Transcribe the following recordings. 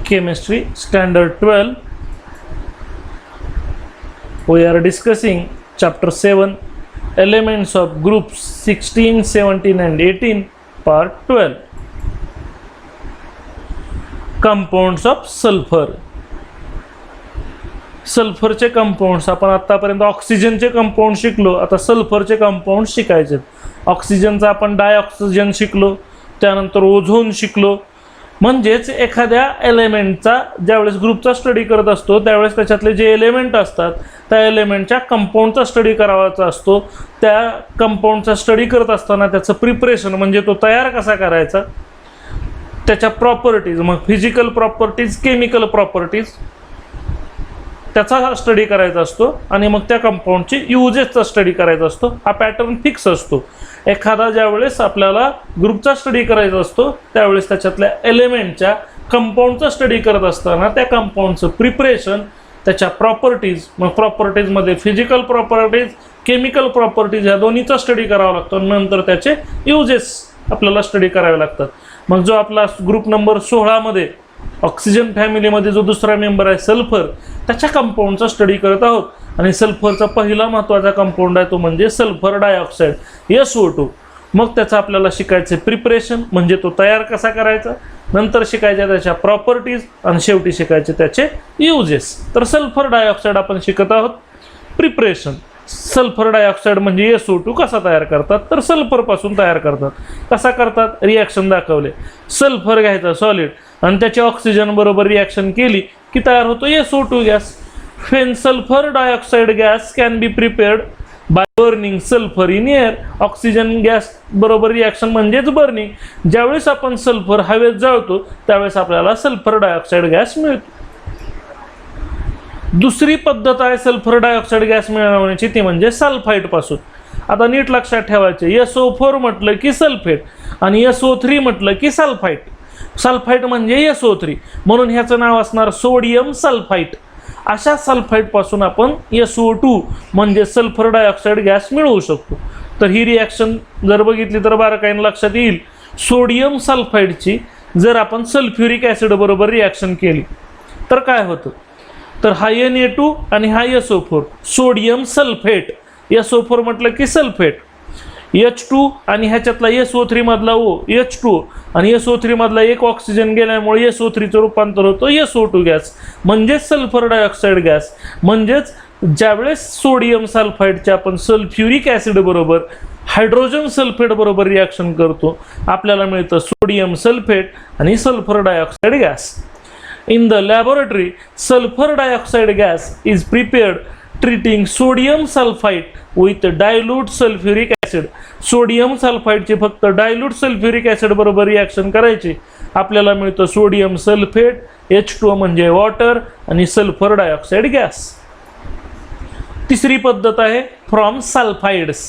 Chemistry Standard 12. We are discussing Chapter 7, Elements of Groups 16, 17 and 18, Part 12. Compounds of Sulfur. सल्फरचे compounds आपण आतापर्यंत ऑक्सिजनचे compound शिकलो, आता सल्फरचे compound शिकायचे. ऑक्सिजनचा आपण डायऑक्सिजन शिकलो, त्यानंतर ओझोन शिकलो. म्हणजेच एखाद्या एलिमेंटचा ज्यावेळेस ग्रुपचा स्टडी करत असतो त्यावेळेस त्याच्यातले जे एलिमेंट असतात त्या एलिमेंटच्या कंपाऊंडचा स्टडी करावाचा असतो. त्या कंपाऊंडचा स्टडी करत असताना त्याचं प्रिपरेशन म्हणजे तो तयार कसा करायचा, त्याच्या प्रॉपर्टीज, मग फिजिकल प्रॉपर्टीज, केमिकल प्रॉपर्टीज, त्याचा स्टडी करायचा असतो आणि मग त्या कंपाऊंडची युजेसचा स्टडी करायचा असतो. हा पॅटर्न फिक्स असतो. एखादा ज्यावेळेस आपल्याला ग्रुपचा स्टडी करायचा असतो त्यावेळेस त्याच्यातल्या एलिमेंटच्या कंपाऊंडचा स्टडी करत असताना त्या कंपाऊंडचं प्रिपरेशन, त्याच्या प्रॉपर्टीज, मग प्रॉपर्टीजमध्ये फिजिकल प्रॉपर्टीज, केमिकल प्रॉपर्टीज या दोन्हीचा स्टडी करावा लागतो. नंतर त्याचे युजेस आपल्याला स्टडी करावे लागतात. मग जो आपला ग्रुप नंबर 16 मध्ये ऑक्सिजन फॅमिलीमध्ये जो दुसरा मेंबर आहे सल्फर, त्याच्या कंपाऊंडचा स्टडी करत आहोत. आणि सल्फरचा पहिला महत्त्वाचा कंपाऊंड आहे तो म्हणजे सल्फर डायऑक्साईड SO2. मग त्याचं आपल्याला शिकायचे प्रिपरेशन म्हणजे तो तयार कसा करायचा, नंतर शिकायच्या त्याच्या प्रॉपर्टीज आणि शेवटी शिकायचे त्याचे युजेस. तर सल्फर डायऑक्साईड आपण शिकत आहोत. प्रिपरेशन, सल्फर डायऑक्साईड म्हणजे SO2 कसा तयार करतात, तर सल्फरपासून तयार करतात. कसा करतात, रिॲक्शन दाखवले. सल्फर घ्यायचा सॉलिड आणि त्याची ऑक्सिजन बरोबर रिॲक्शन केली की तयार होतो SO2 gas. When sulfur dioxide gas can be prepared by burning sulfur in air. Oxygen gas बरोबर रिॲक्शन म्हणजेच बर्निंग. ज्यावेळेस आपण सल्फर हवेत जाळतो त्यावेळेस आपल्याला सल्फर डायऑक्साईड गॅस मिळतो. दुसरी पद्धत आहे सल्फर डायऑक्साईड गॅस मिळवण्याची, ती म्हणजे सल्फाईड पासून. आता नीट लक्षात ठेवायचे, SO4 म्हटलं की सल्फेट आणि SO3 म्हटलं की सल्फाईट. सल्फाईट म्हणजे SO3 म्हणून ह्याचं नाव असणार सोडियम सल्फाईट. अशा सल्फाईट पासून आपण SO2 म्हणजे सल्फर डायऑक्साईड गॅस मिळवू शकतो. तर ही रिॲक्शन जर बघितली तर बारकाईने लक्षात येईल. सोडियम सल्फाईडची जर आपण सल्फ्युरिक ॲसिड बरोबर रिॲक्शन केली तर काय होतं, तर हा Na2 आणि हा SO4 सोडियम सल्फेट. SO4 म्हटलं की सल्फेट, H2 आणि ह्याच्यातला SO3 मधला H2 आणि SO3 मधला एक ऑक्सिजन गेल्यामुळे SO3 चं रूपांतर होतं SO2 गॅस म्हणजेच सल्फर डायऑक्साईड गॅस. म्हणजेच ज्यावेळेस सोडियम सल्फाईडचे आपण सल्फ्युरिक ॲसिड बरोबर हायड्रोजन सल्फेट बरोबर रिॲक्शन करतो आपल्याला मिळतं सोडियम सल्फेट आणि sulphur dioxide gas. In the laboratory sulphur dioxide gas is prepared treating sodium sulphide with dilute sulphuric acid. Sodium सल्फाईडची फक्त डायल्यूट सल्फ्युरिक ॲसिड बरोबर रिॲक्शन करायची, आपल्याला मिळतं सोडियम सल्फेट, H2 म्हणजे वॉटर आणि सल्फर डायऑक्साईड गॅस. तिसरी पद्धत आहे फ्रॉम सल्फाइड्स.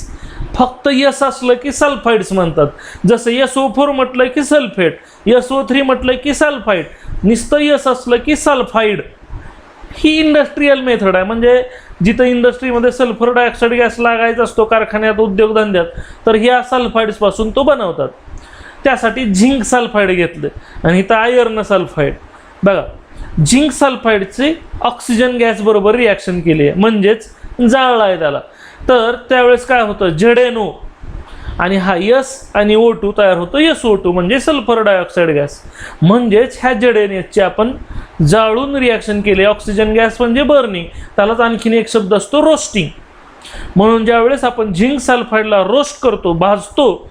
फक्त S असलं की सल्फाइड्स म्हणतात. जसं SO4 म्हटलं की सल्फेट, SO3 म्हटलं की सल्फाईड, नुसतं S असलं की सल्फाईड. ही इंडस्ट्रियल मेथड आहे. म्हणजे जिथं इंडस्ट्रीमध्ये सल्फर डायऑक्साईड गॅस लागायचा असतो कारखान्यात, उद्योगधंद्यात, तर ह्या सल्फाईड्सपासून तो बनवतात. त्यासाठी झिंक सल्फाईड घेतलं आणि इथं आयर्न सल्फाईड. बघा, झिंक सल्फाईडची ऑक्सिजन गॅस बरोबर रिॲक्शन केली आहे म्हणजेच जाळलं आहे त्याला. तर त्यावेळेस काय होतं, ZNO आणि हा S आणि O2 तयार होतो SO2 म्हणजे सल्फर डायऑक्साईड गॅस. म्हणजेच ह्या ZNH आपण जाळून रिॲक्शन केले. ऑक्सिजन गॅस म्हणजे बर्निंग, त्यालाच आणखीन एक शब्द असतो रोस्टिंग. म्हणून ज्यावेळेस आपण झिंक सल्फाईडला रोस्ट करतो, भाजतो,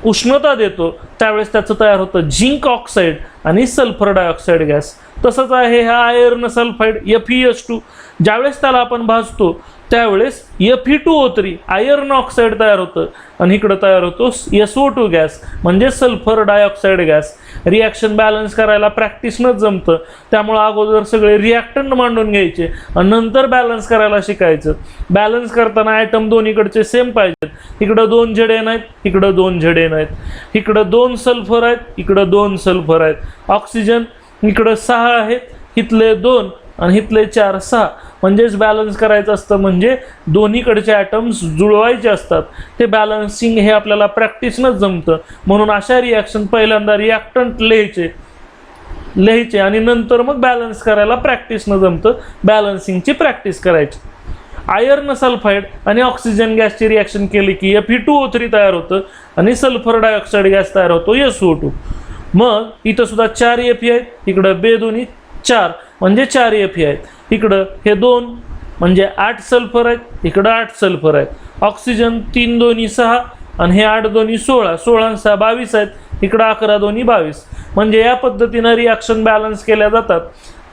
उष्णता देतो, त्यावेळेस त्याचं तयार होतं झिंक ऑक्साईड आणि सल्फर डायऑक्साईड गॅस. तसंच आहे हा आयर्न सल्फाईड FeS2. ज्यावेळेस त्याला आपण भाजतो त्यावेळेस Fe2O3 आयर्न ऑक्साईड तयार होतं आणि इकडं तयार होतो SO2 गॅस म्हणजे sulphur dioxide gas. Reaction balance करायला प्रॅक्टिसनंच जमतं. त्यामुळं अगोदर सगळे रिॲक्टंट मांडून घ्यायचे आणि नंतर बॅलन्स करायला शिकायचं. बॅलन्स करताना ॲटम दोन्हीकडचे सेम पाहिजेत. इकडं 2 ZN आहेत, इकडं 2 ZN आहेत, इकडं 2 सल्फर आहेत, इकडं 2 सल्फर आहेत. ऑक्सिजन इकडं 6 आहेत, इथले 2 आणि इथले 4, 6 म्हणजेच बॅलन्स करायचं असतं. म्हणजे दोन्हीकडचे ॲटम्स जुळवायचे असतात. ते बॅलन्सिंग हे आपल्याला प्रॅक्टिसनंच जमतं. म्हणून अशा रिॲक्शन पहिल्यांदा रिॲक्टंट लिहायचे लिहायचे आणि नंतर मग बॅलन्स करायला प्रॅक्टिसनं जमतं, बॅलन्सिंगची प्रॅक्टिस करायची. आयर्न सल्फाईड आणि ऑक्सिजन गॅसची रिॲक्शन केली की Fe2O3 तयार होतं आणि सल्फर डायऑक्साईड गॅस तयार होतो SO2. मग इथं सुद्धा 4 Fe आहेत, इकडं बे दोन्ही 4 म्हणजे 4 Fe आहेत, इकडं हे 2 म्हणजे 8 सल्फर आहेत, इकडं 8 सल्फर आहेत. ऑक्सिजन 3 दोन्ही 6 आणि हे 8 दोन्ही 16, 16 आणि 6 22 आहेत, इकडं 11 दोन्ही 22. म्हणजे या पद्धतीनं रिॲक्शन बॅलन्स केल्या जातात.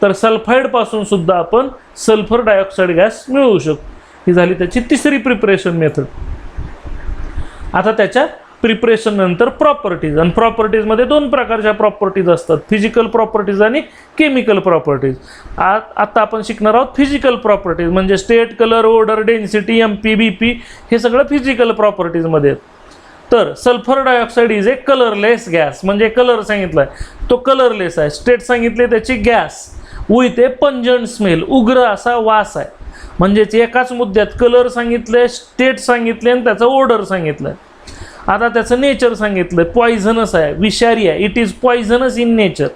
तर सल्फाईडपासून सुद्धा आपण सल्फर डायऑक्साईड गॅस मिळवू शकतो. ही झाली त्याची तिसरी प्रिपरेशन मेथड. आता त्याच्या प्रिपरेशन नंतर प्रॉपर्टीज, आणि प्रॉपर्टीजमध्ये 2 प्रकारच्या प्रॉपर्टीज असतात, फिजिकल प्रॉपर्टीज आणि केमिकल प्रॉपर्टीज. आता आपण शिकणार आहोत फिजिकल प्रॉपर्टीज, म्हणजे state, colour, odour, density, MP, BP हे सगळं फिजिकल प्रॉपर्टीजमध्ये आहेत. तर sulphur dioxide is a colourless gas, म्हणजे कलर सांगितलाय तो कलरलेस आहे. स्टेट सांगितले त्याची gas with a pungent smell, उग्र असा वास आहे. म्हणजेच एकाच मुद्द्यात कलर सांगितले, स्टेट सांगितले आणि त्याचं ओडर सांगितलंय. आता त्याचं नेचर सांगितलं, पॉइझनस आहे, विषारी आहे, it is poisonous in nature.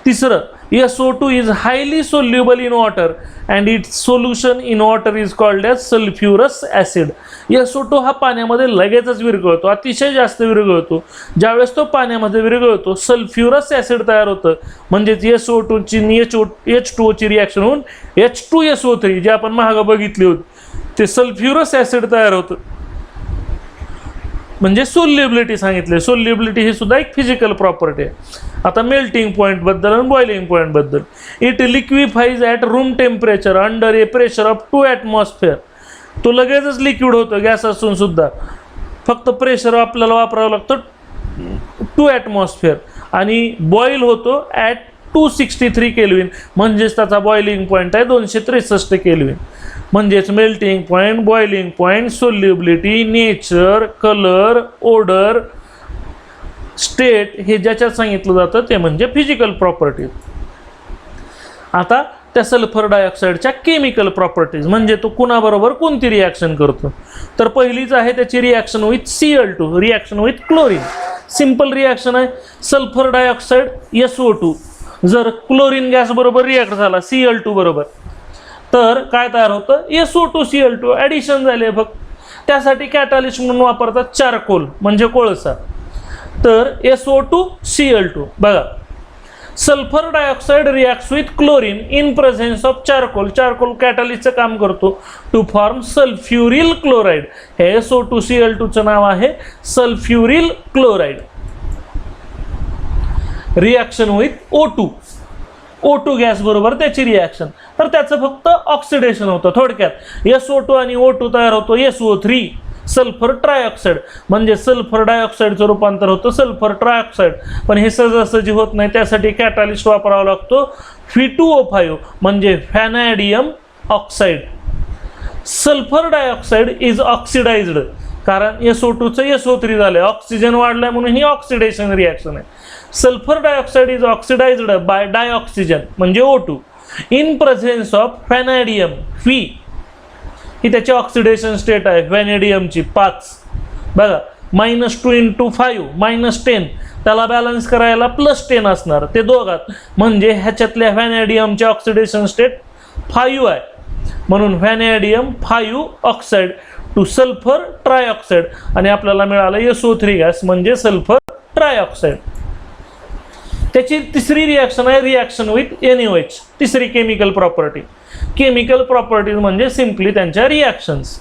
तिसरं, SO2 is highly soluble in water and its solution in water is called as sulphurous acid. SO2 हा पाण्यामध्ये लगेचच विरघळतो, अतिशय जास्त विरघळतो. ज्यावेळेस तो पाण्यामध्ये विरघळतो सल्फ्युरस ॲसिड तयार होतं, म्हणजेच SO2ची H2O रिॲक्शन होऊन H2SO3 जे आपण मागं बघितली होती ते सल्फ्युरस ॲसिड तयार होतं. म्हणजे सोल्युबिलिटी सांगितले, सोल्युबिलिटी ही सुद्धा एक फिजिकल प्रॉपर्टी आहे. आता मेल्टिंग पॉईंट बद्दल आणि बॉइलिंग पॉईंट बद्दल. It liquefies at room temperature under a pressure of 2 atmosphere. तो लगेचच लिक्विड होतो गॅस असून सुद्धा, फक्त प्रेशर आपल्याला वापरावं लागतं 2 ॲटमॉस्फिअर, आणि बॉईल होतो ॲट 263 केल्विन, म्हणजेच त्याचा बॉइलिंग पॉईंट आहे 263 केल्विन. म्हणजेच melting point, boiling point, solubility, nature, colour, odour, state हे ज्याच्यात सांगितलं जातं ते म्हणजे फिजिकल प्रॉपर्टीज. आता त्या सल्फर डायऑक्साईडच्या केमिकल प्रॉपर्टीज, म्हणजे तो कुणाबरोबर कोणती रिॲक्शन करतो. तर पहिलीच आहे त्याची reaction with Cl2, reaction with chlorine. Simple reaction आहे. सल्फर डायऑक्साईड SO2 जर क्लोरीन गॅस बरोबर रिॲक्ट झाला Cl2 बरोबर, तर काय तयार होतं, SO2Cl2 ॲडिशन झाले फक्त. त्यासाठी कॅटालिस्ट म्हणून वापरतात चारकोल, म्हणजे कोळसा. तर SO2Cl2 बघा, sulphur dioxide reacts with chlorine in presence of charcoal. Charcoal कॅटालिस्टचं काम करतो टू फॉर्म सल्फ्युरिल क्लोराईड. हे SO2Cl2चं नाव आहे sulphuryl chloride. Reaction with O2 gas बरोबर त्याची रिॲक्शन, तर त्याचं फक्त ऑक्सिडेशन होतं. थोडक्यात SO2 आणि O2 तयार होतो SO3 सल्फर ट्रायऑक्साईड, म्हणजे सल्फर डायऑक्साईडचं रूपांतर होतं सल्फर ट्रायऑक्साईड. पण हे सहजासहजी होत नाही, त्यासाठी कॅटालिस्ट वापरावा लागतो Fe2O5 म्हणजे vanadium oxide. Sulphur dioxide is oxidised, कारण SO2चं SO3 झालं, ऑक्सिजन वाढलाय म्हणून ही ऑक्सिडेशन रिॲक्शन आहे. Sulphur dioxide is oxidised by dioxygen म्हणजे O2 in presence of vanadium. फी ही त्याची ऑक्सिडेशन स्टेट आहे व्हॅनेडियमची 5. बघा, -2 × 5 -10, त्याला बॅलन्स करायला +10 असणार, ते दोघात, म्हणजे ह्याच्यातल्या व्हॅनेडियमची ऑक्सिडेशन स्टेट 5 आहे. म्हणून vanadium 5 oxide two sulphur trioxide, आणि आपल्याला मिळालं SO3 गॅस म्हणजे सल्फर ट्रायऑक्साईड. त्याची तिसरी रिॲक्शन आहे रिॲक्शन विथ NaOH, तिसरी केमिकल प्रॉपर्टी. केमिकल प्रॉपर्टीज म्हणजे सिम्पली त्यांच्या रिॲक्शन्स.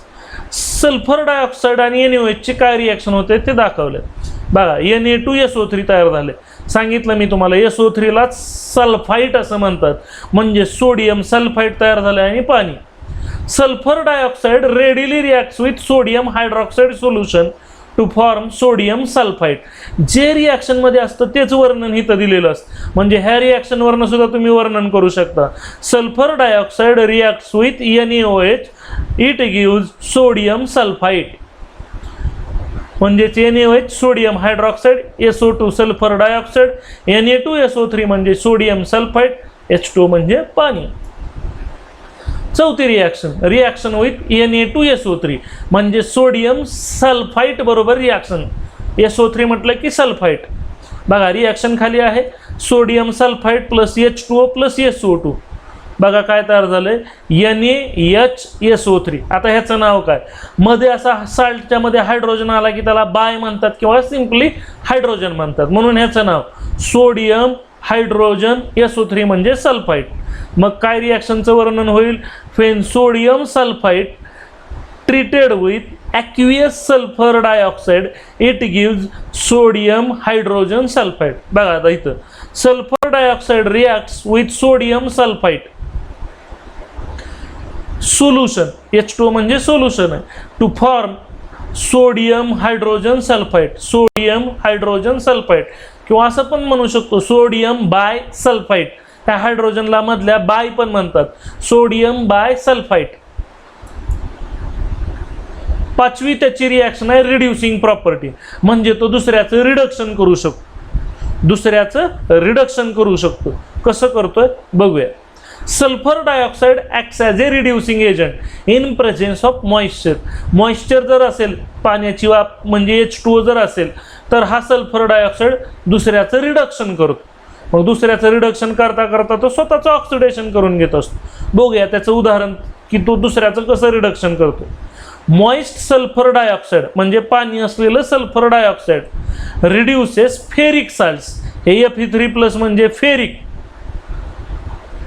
सल्फर डायऑक्साईड आणि NaOHची काय रिॲक्शन होते ते दाखवले. बघा, Na2SO3 तयार झाले. सांगितलं मी तुम्हाला SO3ला सल्फाईट असं म्हणतात, म्हणजे सोडियम सल्फाईट तयार झाले आणि पाणी. Sulphur dioxide readily reacts with sodium hydroxide solution to form sodium sulphite. जे रिॲक्शनमध्ये असतं तेच वर्णन इथं दिलेलं असतं, म्हणजे ह्या रिॲक्शनवरनं सुद्धा तुम्ही वर्णन करू शकता. Sulphur dioxide reacts with NaOH, it gives sodium sulphite. म्हणजेच NaOH sodium hydroxide, SO2 sulphur dioxide, Na2SO3 म्हणजे सोडियम सल्फाईट, H2 म्हणजे पाणी. चौथी रिॲक्शन विथ Na2SO3 म्हणजे सोडियम सल्फाईट बरोबर रिॲक्शन. SO3 म्हटलं की सल्फाईट. बघा, रिॲक्शन खाली आहे. Sodium sulphide plus H2O plus SO2. बघा काय तयार झालंय, NaHSO3. आता ह्याचं नाव काय, मध्ये असा साल्टच्या मध्ये हायड्रोजन आला की त्याला बाय म्हणतात किंवा सिंपली हायड्रोजन म्हणतात, म्हणून ह्याचं नाव सोडियम हायड्रोजन SO3 म्हणजे सल्फाइड. मग काय रिॲक्शनचं वर्णन होईल, when sodium sulphide treated with aqueous sulfur dioxide it gives sodium hydrogen sulfide. बघा आता इथं sulphur dioxide reacts with sodium sulfide solution, H2O म्हणजे सोल्युशन आहे, to form sodium hydrogen sulphide. Sodium hydrogen sulphide किंवा असं पण म्हणू शकतो सोडियम बाय सल्फाइड. त्या हायड्रोजनला मधल्या बाय पण म्हणतात, सोडियम बाय सल्फाइड. पाचवी त्याची रिॲक्शन आहे रिड्युसिंग प्रॉपर्टी, म्हणजे तो दुसऱ्याचं रिडक्शन करू शकतो. दुसऱ्याचं रिडक्शन करू शकतो. कसं करतोय बघूया. Sulphur dioxide acts as A reducing agent in presence of moisture. Moisture जर असेल, पाण्याची वाफ म्हणजे H2O जर असेल, तर हा सल्फर डायऑक्साइड दुसऱ्याचं रिडक्शन करतो. मग दुसऱ्याचं रिडक्शन करता करता तो स्वतःचं ऑक्सिडेशन करून घेत असतो. बघूया त्याचं उदाहरण की तो दुसऱ्याचं कसं रिडक्शन करतो. मॉइस्ट सल्फर डायऑक्साइड म्हणजे पाणी असलेलं sulphur dioxide reduces ferric salts. हे Fe3+ म्हणजे फेरिक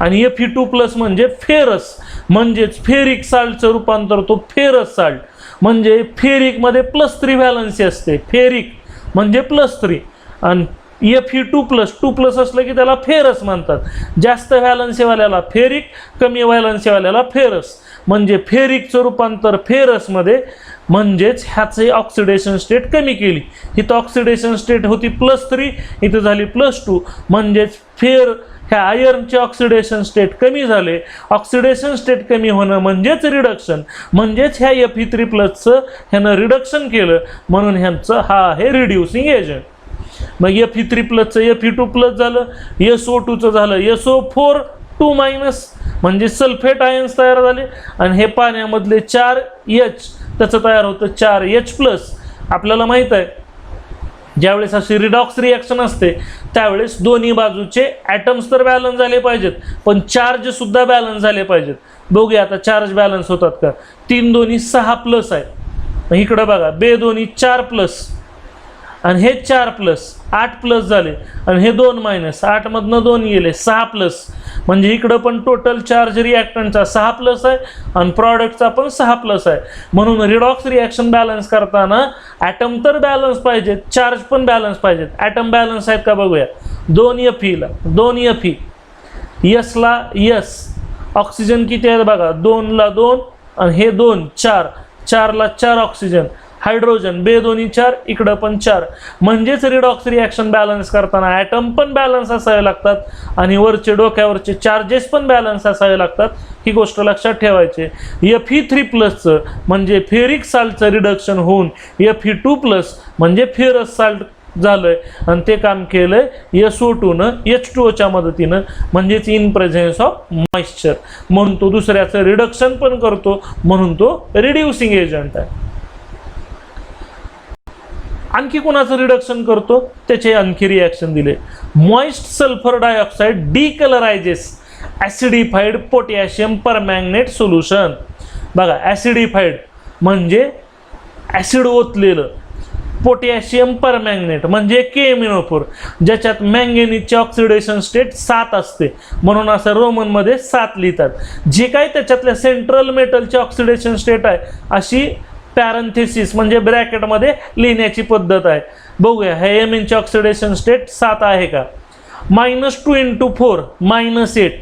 आणि Fe2+ म्हणजे फेरस, म्हणजेच फेरिक साल्टचं रूपांतर तो फेरस साल्ट. म्हणजे फेरिक मध्ये +3 व्हॅलन्सी असते, फेरिक म्हणजे +3 आणि Fe2+, असलं की त्याला फेरस म्हणतात. जास्त व्हॅलन्सीवाल्याला फेरिक, कमी व्हॅलन्सीवाल्याला फेरस. म्हणजे फेरिकचं रूपांतर फेरसमध्ये, म्हणजेच ह्याचे ऑक्सिडेशन स्टेट कमी केली. इथं ऑक्सिडेशन स्टेट होती +3, इथं झाली +2, म्हणजेच ह्या आयर्नचे ऑक्सिडेशन स्टेट कमी झाले. ऑक्सिडेशन स्टेट कमी होणं म्हणजेच रिडक्शन, म्हणजेच ह्या Fe3+चं ह्यानं रिडक्शन केलं, म्हणून ह्यांचं हा आहे रिड्युसिंग एजंट. मग Fe3+चं Fe2+ झालं, SO2चं झालं SO4 म्हणजे सल्फेट आयन्स तयार झाले. आणि हे पाण्यामधले 4H त्याचं तयार होतं 4H+. आपल्याला माहित आहे ज्यावेळेस अशी रिडॉक्स रिॲक्शन असते त्यावेळेस दोन्ही बाजूचे ॲटम्स तर बॅलन्स झाले पाहिजेत, पण चार्ज सुद्धा बॅलन्स झाले पाहिजेत. बघूया आता चार्ज बॅलन्स होतात का. 3 दोन्ही 6+ आहे, मग इकडे बघा 2 दोन्ही 4+ आणि हे 4+, 8+ झाले आणि हे 2- 8 मधनं 2 गेले 6+. म्हणजे इकडं पण टोटल चार्ज रिॲक्टंटचा 6+ आहे आणि प्रॉडक्टचा पण 6+ आहे. म्हणून रिडॉक्स रिॲक्शन बॅलन्स करताना ॲटम तर बॅलन्स पाहिजेत, चार्ज पण बॅलन्स पाहिजेत. ॲटम बॅलन्स आहेत का बघूया. 2 Feला 2 Fe, Sला S, ऑक्सिजन किती आहेत बघा, 2ला 2 आणि हे 2 4, 4ला 4 ऑक्सिजन. हायड्रोजन 2 दोन्ही 4, इकडं पण 4. म्हणजेच रिडॉक्स रिॲक्शन बॅलन्स करताना ॲटम पण बॅलन्स असावे लागतात आणि वरचे डोक्यावरचे चार्जेस पण बॅलन्स असावे लागतात. ही गोष्ट लक्षात ठेवायची. Fe3+चं म्हणजे फेरिक साल्टचं रिडक्शन होऊन Fe2+ म्हणजे फेरस साल्ट झालंय आणि ते काम केलंय SO2नं H2Oच्या मदतीनं, म्हणजेच इन प्रेझेन्स ऑफ मॉइश्चर. म्हणून तो दुसऱ्याचं रिडक्शन पण करतो, म्हणून तो रिड्युसिंग एजंट आहे. आणखी कोणाचं रिडक्शन करतो त्याचे आणखी रिॲक्शन दिले. Moist sulphur dioxide decolourises acidified potassium permanganate solution. बघा ॲसिडिफाईड म्हणजे ॲसिड ओतलेलं, पोटॅशियम परमॅंगनेट म्हणजे KMnO4, ज्याच्यात मॅंगॅनीजचे ऑक्सिडेशन स्टेट 7 असते, म्हणून असं रोमनमध्ये 7 लिहितात. जे काही त्याच्यातल्या सेंट्रल मेटलचे ऑक्सिडेशन स्टेट आहे अशी पॅरेंथेसिस म्हणजे ब्रॅकेटमध्ये लिहिण्याची पद्धत आहे. बघूया हे Mnचे ऑक्सिडेशन स्टेट 7 आहे का. -2 × 4 -8,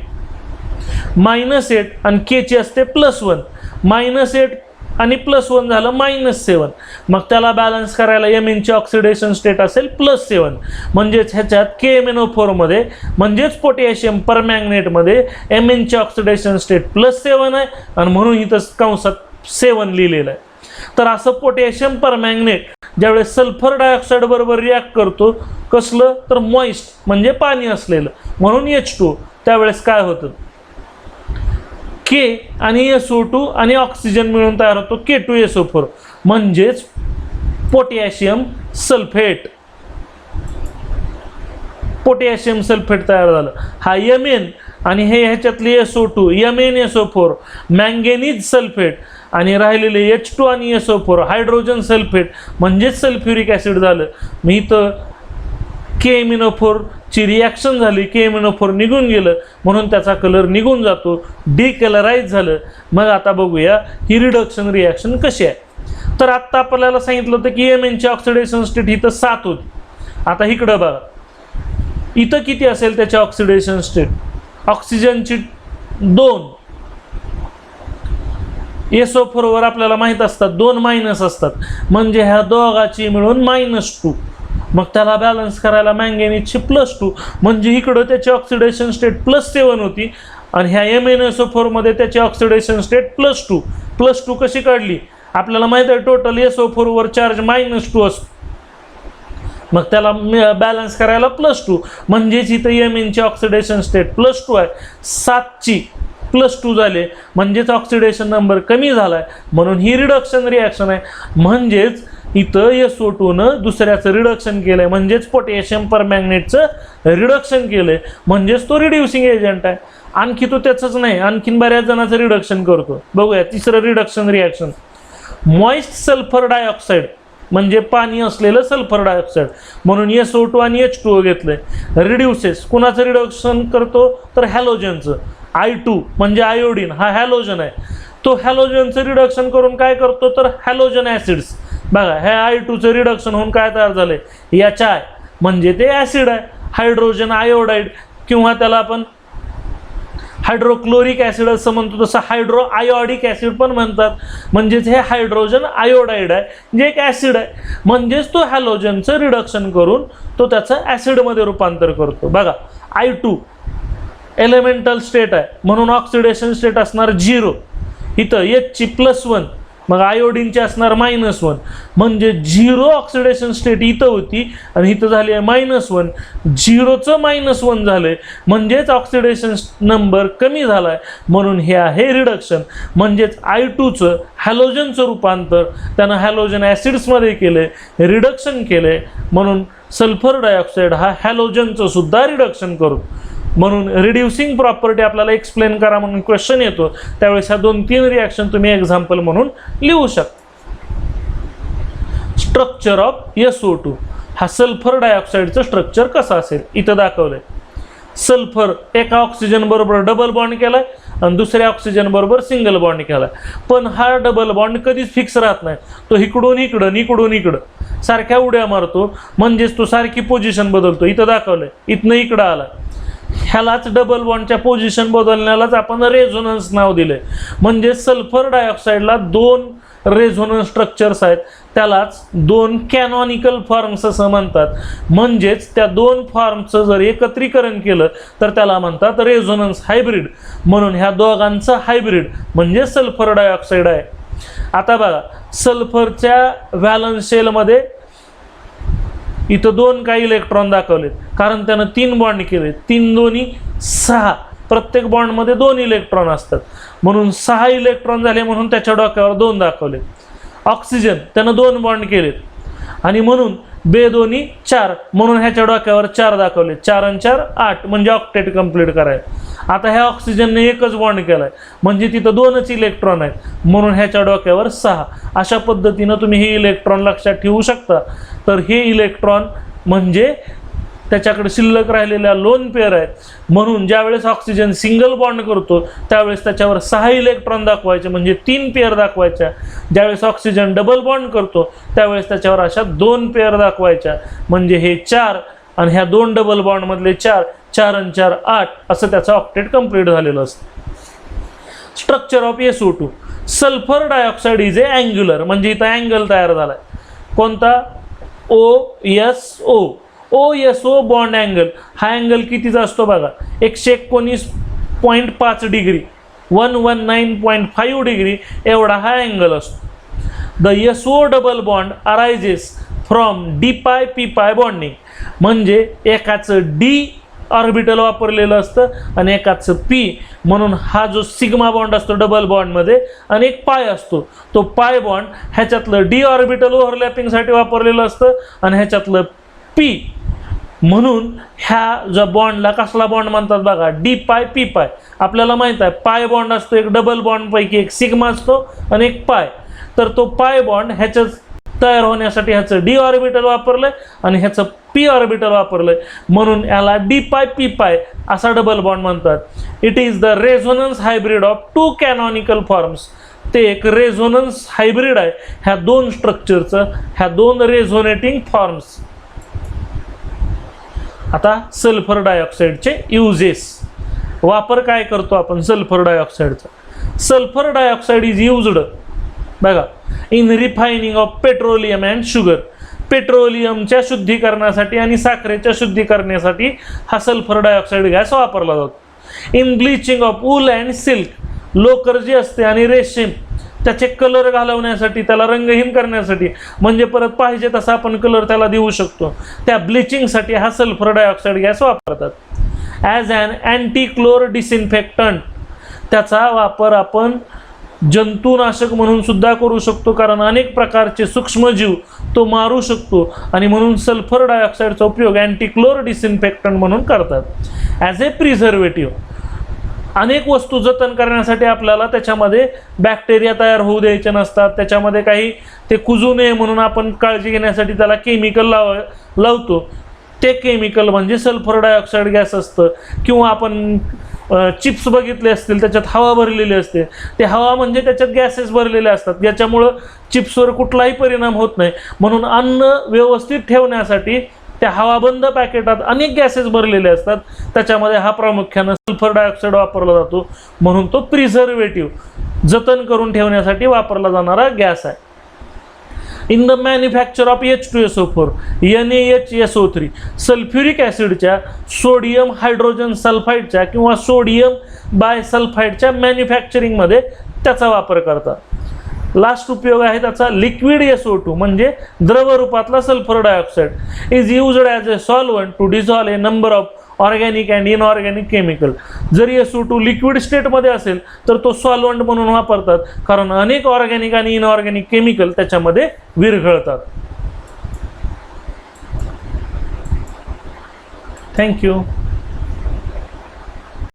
-8 आणि Kची असते +1, -8 आणि +1 झालं -7. मग त्याला बॅलन्स करायला Mnचे ऑक्सिडेशन स्टेट असेल +7, म्हणजेच ह्याच्यात KMnO4 मध्ये म्हणजेच पोटॅशियम परमॅंगनेटमध्ये Mnचे ऑक्सिडेशन स्टेट +7 आहे आणि म्हणून इथं कंसात 7 लिहिलेलं आहे. तर असं पोटॅशियम परमॅंगनेट ज्यावेळेस सल्फर डायऑक्साइड बरोबर रिॲक्ट करतो, कसलं तर मॉइस्ट म्हणजे पाणी असलेलं, म्हणून H2, त्यावेळेस काय होतं K आणि SO2 आणि ऑक्सिजन मिळून तयार होतो K2SO4 म्हणजेच पोटॅशियम सल्फेट. पोटॅशियम सल्फेट तयार झालं. हा Mn आणि हे ह्याच्यातले SO2 MnSO4 मँगेनीज सल्फेट आणि राहिलेले H2 आणि SO4 हायड्रोजन सल्फेट म्हणजेच सल्फ्युरिक ॲसिड झालं. मग इथं KMnO4 ची रिॲक्शन झाली, KMnO4 निघून गेलं म्हणून त्याचा कलर निघून जातो, डिकलराइज झालं. मग आता बघूया ही रिडक्शन रिॲक्शन कशी आहे. तर आत्ता आपल्याला सांगितलं होतं की Mn ची ऑक्सिडेशन स्टेट इथं 7 होती. आता इकडं बघा इथं किती असेल त्याची ऑक्सिडेशन स्टेट. ऑक्सिजनची 2, SO4 वर आपल्याला माहित असतात 2 मायनस असतात म्हणजे ह्या दोघाची मिळून -2. मग त्याला बॅलन्स करायला मँगेनीजची +2 म्हणजे इकडं त्याची ऑक्सिडेशन स्टेट +7 होती आणि ह्या MnSO4 मध्ये त्याची ऑक्सिडेशन स्टेट +2. +2 कशी काढली आपल्याला माहित आहे टोटल SO4 वर चार्ज -2 असतो. मग त्याला बॅलन्स करायला +2 म्हणजेच इथं Mn ची ऑक्सिडेशन स्टेट +2 आहे. 7 ची +2 झाले म्हणजेच ऑक्सिडेशन नंबर कमी झालाय म्हणून ही रिडक्शन रिॲक्शन आहे. म्हणजेच इथं SO2 न दुसऱ्याचं रिडक्शन केलंय म्हणजेच पोटॅशियम परमॅंगनेटचं रिडक्शन केलंय म्हणजेच तो रिड्युसिंग एजंट आहे. आणखी तो त्याचंच नाही आणखीन बऱ्याच जणांचं रिडक्शन करतो. बघूया तिसरं reduction reaction. Moist sulphur dioxide म्हणजे पाणी असलेलं सल्फर डायऑक्साईड म्हणून SO2 आणि H2O घेतलंय. रिड्युसेस कुणाचं रिडक्शन करतो तर हॅलोजनचं. I2 म्हणजे आयोडीन हा हॅलोजन आहे. तो हॅलोजनचं रिडक्शन करून काय करतो तर हॅलोजन ॲसिड्स. बघा ह्या I2चं रिडक्शन होऊन काय तयार झालंय HI म्हणजे ते ॲसिड आहे. हायड्रोजन आयोडाईड किंवा त्याला आपण हायड्रोक्लोरिक ॲसिड असं म्हणतो तसं हायड्रो आयोडिक ॲसिड पण म्हणतात. म्हणजेच हे हायड्रोजन आयोडाईड आहे जे एक ॲसिड आहे. म्हणजेच तो हॅलोजनचं रिडक्शन करून तो त्याचं ॲसिडमध्ये रूपांतर करतो. बघा I2 एलिमेंटल स्टेट आहे म्हणून ऑक्सिडेशन स्टेट असणार 0. इथं H ची +1 मग आयोडीनची असणार -1 म्हणजे 0 ऑक्सिडेशन स्टेट इथं होती आणि इथं झाली आहे -1. 0चं -1 झालंय म्हणजेच ऑक्सिडेशन नंबर कमी झालाय म्हणून हे आहे रिडक्शन. म्हणजेच I2चं हॅलोजनचं रूपांतर त्यानं हॅलोजन ॲसिड्समध्ये केलंय, रिडक्शन केलंय म्हणून सल्फर डायऑक्साईड हा हॅलोजनचं सुद्धा रिडक्शन करू. म्हणून रिड्युसिंग प्रॉपर्टी आपल्याला एक्सप्लेन करा म्हणून क्वेश्चन येतो त्यावेळेस ह्या 2-3 रिॲक्शन तुम्ही एक्झाम्पल म्हणून लिहू शकता. स्ट्रक्चर ऑफ SO2 हा सल्फर डायऑक्साईडचं स्ट्रक्चर कसं असेल इथं दाखवलंय. सल्फर एका ऑक्सिजन बरोबर डबल बॉन्ड केलाय आणि दुसऱ्या ऑक्सिजन बरोबर सिंगल बॉन्ड केलाय. पण हा डबल बॉन्ड कधीच फिक्स राहत नाही. तो इकडून इकडं इकडून इकडं सारख्या उड्या मारतो म्हणजेच तो सारखी पोझिशन बदलतो. इथं दाखवलंय इथनं इकडं आला. ह्यालाच डबल बॉन्डच्या पोझिशन बदलण्यालाच आपण रेझोनन्स नाव दिले. म्हणजे सल्फर डायऑक्साईडला 2 रेझोनन्स स्ट्रक्चर्स आहेत त्यालाच 2 कॅनॉनिकल फॉर्म्स असं म्हणतात. म्हणजेच त्या 2 फॉर्मचं जर एकत्रीकरण केलं तर त्याला म्हणतात रेझोनन्स हायब्रिड. म्हणून ह्या दोघांचं हायब्रिड म्हणजे सल्फर डायऑक्साईड आहे. आता बघा सल्फरच्या व्हॅलन्स शेलमध्ये इथं 2 काही इलेक्ट्रॉन दाखवलेत कारण त्यानं 3 बॉन्ड केले. 3 दोन्ही 6 प्रत्येक बॉन्डमध्ये 2 इलेक्ट्रॉन असतात म्हणून 6 इलेक्ट्रॉन झाले म्हणून त्याच्या डोक्यावर 2 दाखवले. ऑक्सिजन त्यानं 2 बॉन्ड केलेत आणि म्हणून बेदोनी 4 म्हणून ह्याच्या डोक्यावर 4 दाखवले. 4 आणि 4 8 म्हणजे ऑक्टेट कंप्लीट करायचं. आता ह्या ऑक्सिजनने एकच बॉन्ड केलाय म्हणजे तिथं 2च इलेक्ट्रॉन आहेत म्हणून ह्याच्या डोक्यावर 6. अशा पद्धतीनं तुम्ही हे इलेक्ट्रॉन लक्षात ठेवू शकता. तर हे इलेक्ट्रॉन म्हणजे त्याच्याकडे शिल्लक राहिलेल्या लोन पेअर आहेत म्हणून ज्यावेळेस ऑक्सिजन सिंगल बॉन्ड करतो त्यावेळेस त्याच्यावर 6 इलेक्ट्रॉन दाखवायचे म्हणजे 3 पेअर दाखवायच्या. ज्यावेळेस ऑक्सिजन डबल बॉन्ड करतो त्यावेळेस त्याच्यावर अशा 2 पेअर दाखवायच्या म्हणजे हे 4 आणि ह्या 2 डबल बॉन्डमधले 4 4 आणि 4 8 असं त्याचं ऑक्टेट कंप्लीट झालेलं असतं. Structure of SO2 sulphur dioxide is A angular म्हणजे इथं अँगल तयार झालाय कोणता OSO बॉन्ड अँगल. हा अँगल कितीचा असतो बघा 119.5 डिग्री 119.5 डिग्री एवढा हा अँगल असतो. The SO double bond arises from D∅ P∅ bonding म्हणजे एकाचं D ऑर्बिटल वापरलेलं असतं आणि एकाचं P म्हणून हा जो सिग्मा बॉन्ड असतो डबल बॉन्डमध्ये आणि एक पाय असतो. तो पाय बॉन्ड ह्याच्यातलं D ऑर्बिटल ओव्हरलॅपिंगसाठी वापरलेलं असतं आणि ह्याच्यातलं P म्हणून ह्या ज्या बॉन्डला कसला बॉन्ड म्हणतात बघा, डी पाय पी पाय. आपल्याला माहित आहे पाय बॉन्ड असतो, एक डबल बॉन्ड पैकी एक सिग्मा असतो आणि एक पाय. तर तो पाय बॉन्ड ह्याच्या तयार होण्यासाठी ह्याचं डी ऑर्बिटल वापरलंय आणि ह्याचं पी ऑर्बिटल वापरलंय, म्हणून याला डी पाय पी पाय असा डबल बॉन्ड म्हणतात. It is the resonance hybrid of two canonical forms. ते एक रेझोनन्स हायब्रिड आहे ह्या दोन स्ट्रक्चरचं, ह्या दोन रेझोनेटिंग फॉर्म्स. आता सल्फर डायऑक्साईडचे युजेस, वापर काय करतो आपण सल्फर डायऑक्साईडचा. सल्फर डायऑक्साईड इज युज्ड बघा in refining of petroleum and sugar. पेट्रोलियमच्या शुद्धीकरणासाठी आणि साखरेच्या शुद्धीकरणासाठी हा सल्फर डायऑक्साईड गॅस वापरला जातो. In bleaching of wool and silk. लोकर जी असते आणि रेशीम त्याचे कलर घालवण्यासाठी, त्याला रंगहीन करण्यासाठी, म्हणजे परत पाहिजे तसा आपण कलर त्याला देऊ शकतो, त्या ब्लिचिंगसाठी हा सल्फर डायऑक्साईड गॅस वापरतात. As an antichlor disinfectant. त्याचा वापर आपण जंतुनाशक म्हणून सुद्धा करू शकतो, कारण अनेक प्रकारचे सूक्ष्मजीव तो मारू शकतो आणि म्हणून सल्फर डायऑक्साईडचा उपयोग अँटी क्लोर डिसइन्फेक्टंट म्हणून करतात. ॲज ए प्रिझर्वेटिव्ह. अनेक वस्तू जतन करण्यासाठी आपल्याला त्याच्यामध्ये बॅक्टेरिया तयार होऊ द्यायचे नसतात, त्याच्यामध्ये काही ते कुजू नये म्हणून आपण काळजी घेण्यासाठी त्याला केमिकल लावतो. ते केमिकल म्हणजे सल्फर डायऑक्साईड गॅस असतं. किंवा आपण चिप्स बघितले असतील, त्याच्यात हवा भरलेली असते, ते हवा म्हणजे त्याच्यात गॅसेस भरलेले असतात, याच्यामुळं चिप्सवर कुठलाही परिणाम होत नाही. म्हणून अन्न व्यवस्थित ठेवण्यासाठी त्या हवाबंद पॅकेटात अनेक गॅसेस भरलेले असतात, त्याच्यामध्ये हा प्रामुख्यानं सल्फर डायऑक्साईड वापरला जातो, म्हणून तो प्रिझर्वेटिव्ह जतन करून ठेवण्यासाठी वापरला जाणारा गॅस आहे. In the manufacture of H2SO4 NaHSO3. Sulphuric ॲसिडच्या सोडियम हायड्रोजन सल्फाईडच्या किंवा सोडियम बायसल्फाईडच्या मॅन्युफॅक्चरिंगमध्ये त्याचा वापर करतात. लास्ट उपयोग आहे त्याचा लिक्विड SO2 म्हणजे द्रव रूपातला sulphur dioxide is used as a solvent to dissolve a number of organic and inorganic chemical. जर SO2 लिक्विड स्टेटमध्ये असेल तर तो सॉल्वंट म्हणून वापरतात, कारण अनेक ऑर्गॅनिक आणि इनऑर्गॅनिक केमिकल त्याच्यामध्ये विरघळतात. थँक्यू.